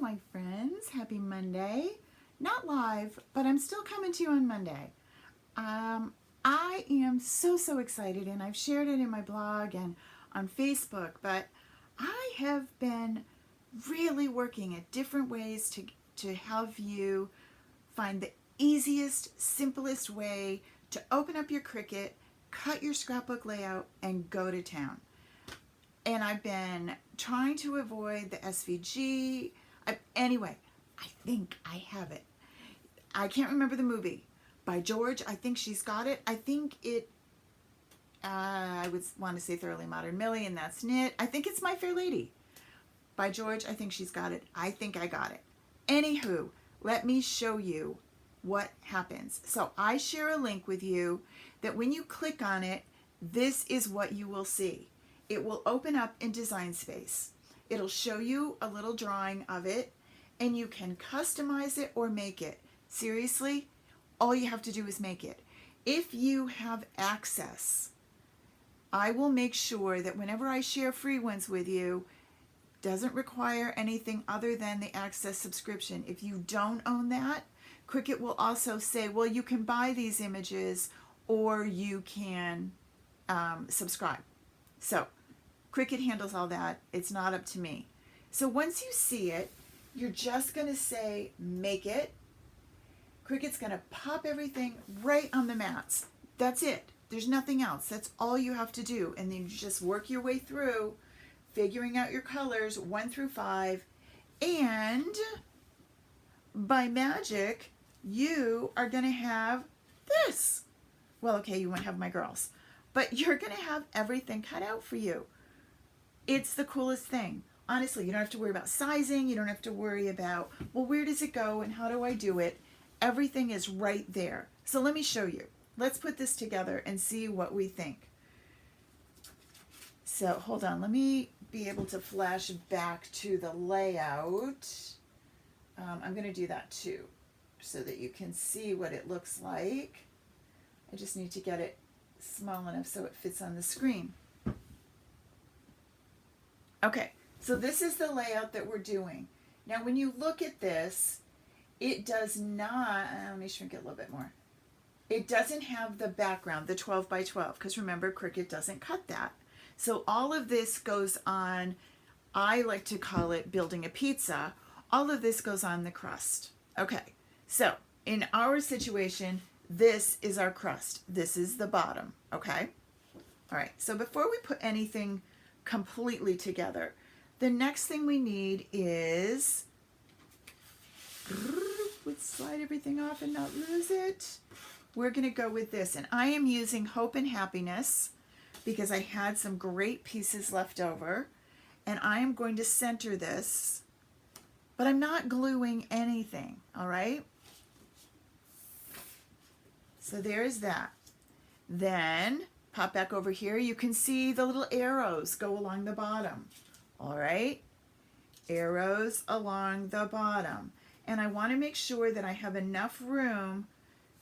my friends. Happy Monday. Not live, but I'm still coming to you on Monday. I am so excited, and I've shared it in my blog and on Facebook, but I have been really working at different ways to help you find the easiest, simplest way to open up your Cricut, cut your scrapbook layout, and go to town. And I've been trying to avoid the SVG. Anyway, I think I have it. I can't remember the movie. By George, I think she's got it. I think it, I would want to say Thoroughly Modern Millie, and that's Knit. I think it's My Fair Lady. By George, I think she's got it. I think I got it. Anywho, let me show you what happens. So I share a link with you that when you click on it, this is what you will see. It will open up in Design Space. It'll show you a little drawing of it, and you can customize it or make it. Seriously, all you have to do is make it. If you have access, I will make sure that whenever I share free ones with you, doesn't require anything other than the access subscription. If you don't own that, Cricut will also say, well, you can buy these images or you can subscribe. So Cricut handles all that. It's not up to me. So once you see it, you're just going to say, make it. Cricut's going to pop everything right on the mats. That's it. There's nothing else. That's all you have to do. And then you just work your way through figuring out your colors 1 through 5. And by magic, you are going to have this. Well, okay, you won't have my girls. But you're going to have everything cut out for you. It's the coolest thing. Honestly, you don't have to worry about sizing. You don't have to worry about, well, where does it go and how do I do it? Everything is right there. So let me show you. Let's put this together and see what we think. So hold on. Let me be able to flash back to the layout. I'm going to do that too so that you can see what it looks like. I just need to get it small enough so it fits on the screen. Okay, so this is the layout that we're doing. Now when you look at this, it does not, let me shrink it a little bit more. It doesn't have the background, the 12 by 12, because remember, Cricut doesn't cut that. So all of this goes on, I like to call it building a pizza. All of this goes on the crust. Okay, so in our situation, this is our crust. This is the bottom, okay? All right, so before we put anything completely together, the next thing we need is, let's slide everything off and not lose it. We're going to go with this, and I am using Hope and Happiness because I had some great pieces left over, and I am going to center this, but I'm not gluing anything, all right? So there's that. Then pop back over here. You can see the little arrows go along the bottom, all right? Arrows along the bottom. And I want to make sure that I have enough room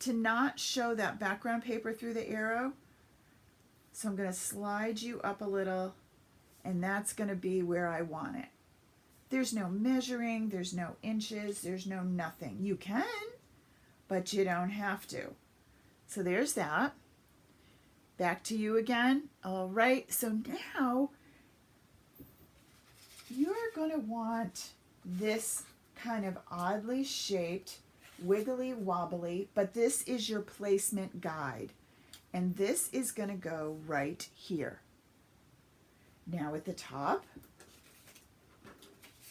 to not show that background paper through the arrow. So I'm going to slide you up a little, and that's going to be where I want it. There's no measuring, there's no inches, there's no nothing. You can, but you don't have to. So there's that. Back to you again. All right, so now you're going to want this kind of oddly shaped, wiggly wobbly, but this is your placement guide. And this is going to go right here. Now at the top,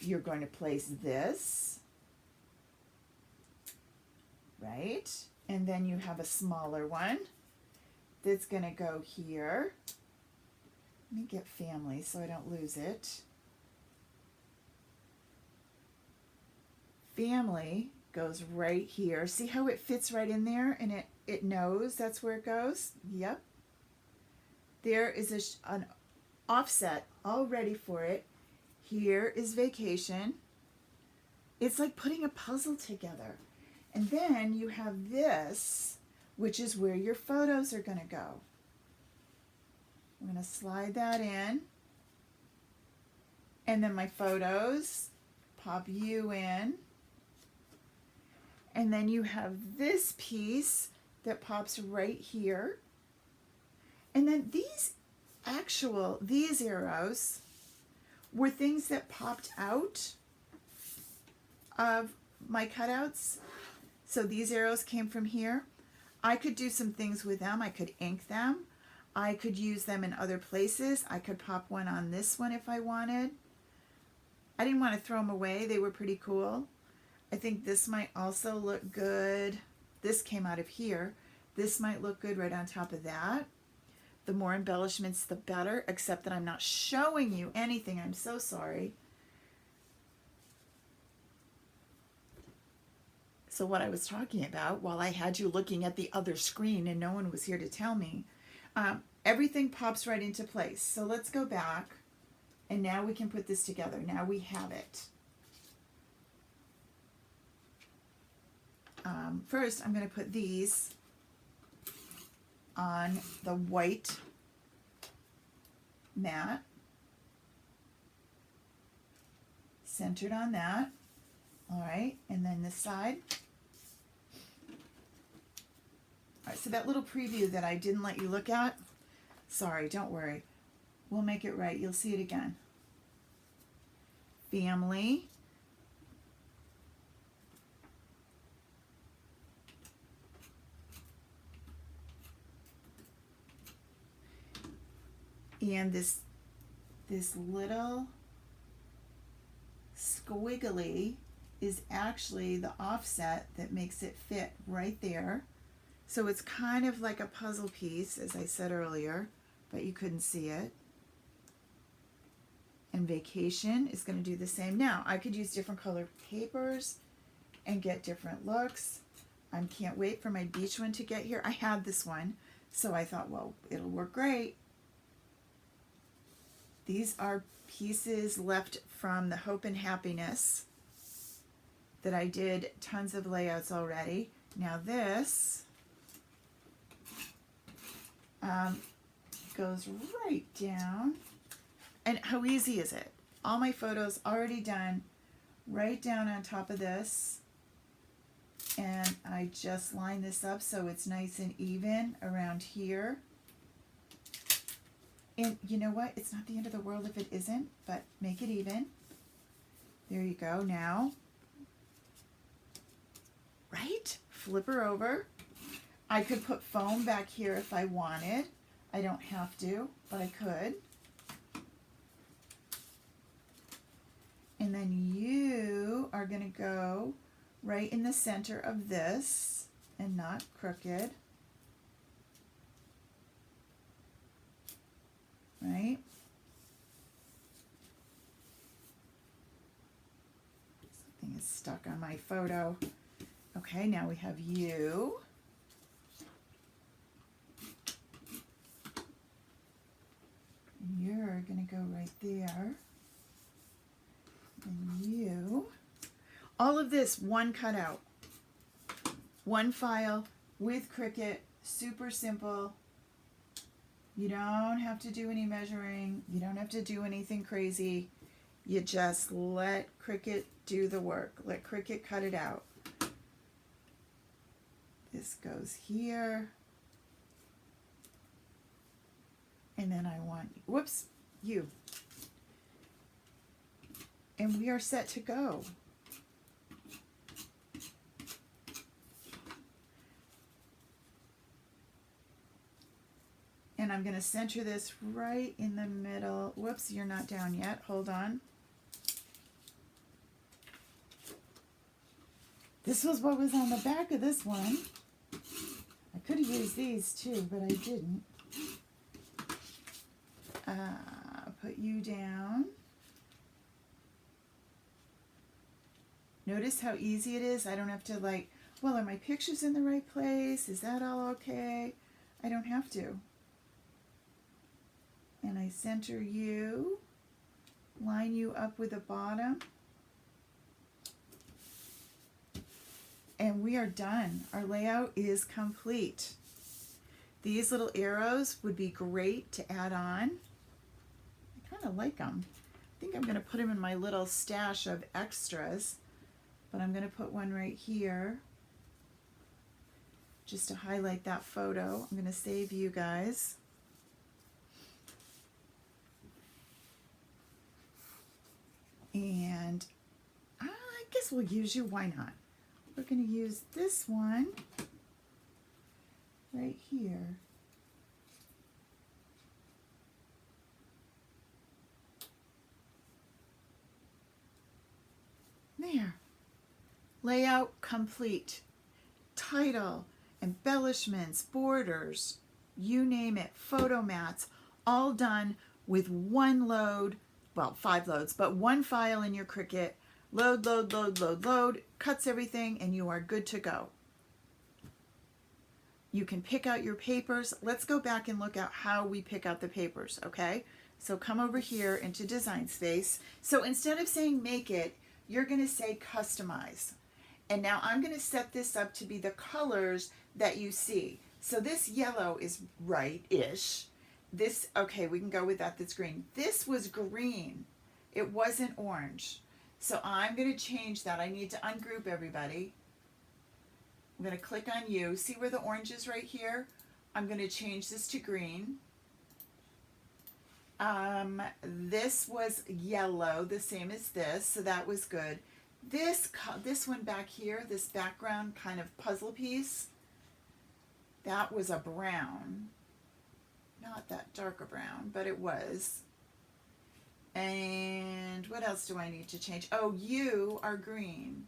you're going to place this, right? And then you have a smaller one that's going to go here. Let me get family so I don't lose it. Family goes right here. See how it fits right in there, and it knows that's where it goes? Yep. There is an offset all ready for it. Here is vacation. It's like putting a puzzle together. And then you have this, which is where your photos are going to go. I'm going to slide that in. And then my photos pop you in. And then you have this piece that pops right here. And then these arrows were things that popped out of my cutouts. So these arrows came from here. I could do some things with them. I could ink them. I could use them in other places. I could pop one on this one if I wanted. I didn't want to throw them away. They were pretty cool. I think this might also look good. This came out of here. This might look good right on top of that. The more embellishments, the better, except that I'm not showing you anything. I'm so sorry. So what I was talking about, while I had you looking at the other screen and no one was here to tell me, everything pops right into place. So let's go back, and now we can put this together. Now we have it. First, I'm going to put these on the white mat, centered on that. All right, and then this side. All right, so that little preview that I didn't let you look at, sorry, don't worry. We'll make it right. You'll see it again. Family. And this little squiggly is actually the offset that makes it fit right there. So it's kind of like a puzzle piece, as I said earlier, but you couldn't see it. And vacation is going to do the same. Now, I could use different colored papers and get different looks. I can't wait for my beach one to get here. I had this one, so I thought, well, it'll work great. These are pieces left from the Hope and Happiness that I did tons of layouts already. Now this goes right down. And how easy is it? All my photos already done, right down on top of this. And I just line this up so it's nice and even around here. And you know what? It's not the end of the world if it isn't, but make it even. There you go. Now, right? Flip her over. I could put foam back here if I wanted. I don't have to, but I could. And then you are going to go right in the center of this and not crooked. Right? Something is stuck on my photo. Okay, now we have you. And you're going to go right there. And you. All of this, one cutout. One file with Cricut. Super simple. You don't have to do any measuring. You don't have to do anything crazy. You just let Cricut do the work. Let Cricut cut it out. This goes here. And then I want, whoops, you. And we are set to go. And I'm going to center this right in the middle. Whoops, you're not down yet. Hold on. This was what was on the back of this one. I could have used these too, but I didn't. Put you down. Notice how easy it is. I don't have to like, well, are my pictures in the right place? Is that all okay? I don't have to. And I center you, line you up with the bottom, and we are done. Our layout is complete. These little arrows would be great to add on. I kind of like them. think I'm going to put them in my little stash of extras, but I'm going to put one right here just to highlight that photo. I'm going to save you guys. And I guess we'll use you. Why not? We're going to use this one right here. There. Layout complete. Title, embellishments, borders, you name it, photo mats, all done with one load, well, 5 loads, but one file in your Cricut. Load, load, load, load, load, cuts everything, and you are good to go. You can pick out your papers. Let's go back and look at how we pick out the papers, okay? So come over here into Design Space. So instead of saying make it, you're going to say customize. And now I'm going to set this up to be the colors that you see. So this yellow is right-ish. This, okay, we can go with that, that's green. This was green. It wasn't orange. So I'm going to change that. I need to ungroup everybody. I'm going to click on you. See where the orange is right here? I'm going to change this to green. This was yellow, the same as this, so that was good. This one back here, this background kind of puzzle piece, that was a brown. Not that darker brown, but it was. And what else do I need to change? Oh, you are green.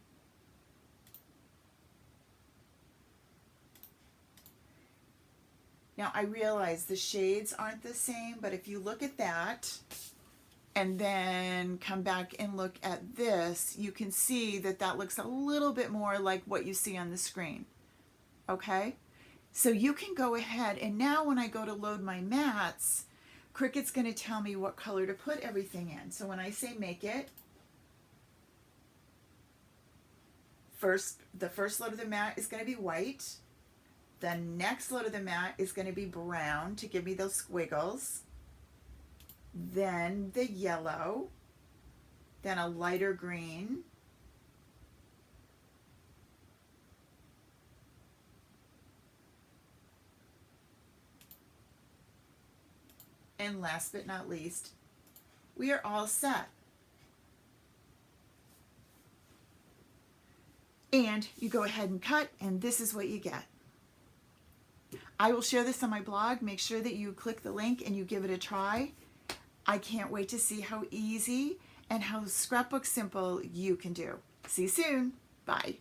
Now I realize the shades aren't the same, but if you look at that and then come back and look at this, you can see that that looks a little bit more like what you see on the screen. Okay? So you can go ahead, and now when I go to load my mats, Cricut's going to tell me what color to put everything in. So when I say make it, the first load of the mat is going to be white. The next load of the mat is going to be brown to give me those squiggles. Then the yellow. Then a lighter green. And last but not least, we are all set. And you go ahead and cut, and this is what you get. I will share this on my blog. Make sure that you click the link and you give it a try. I can't wait to see how easy and how scrapbook simple you can do. See you soon. Bye.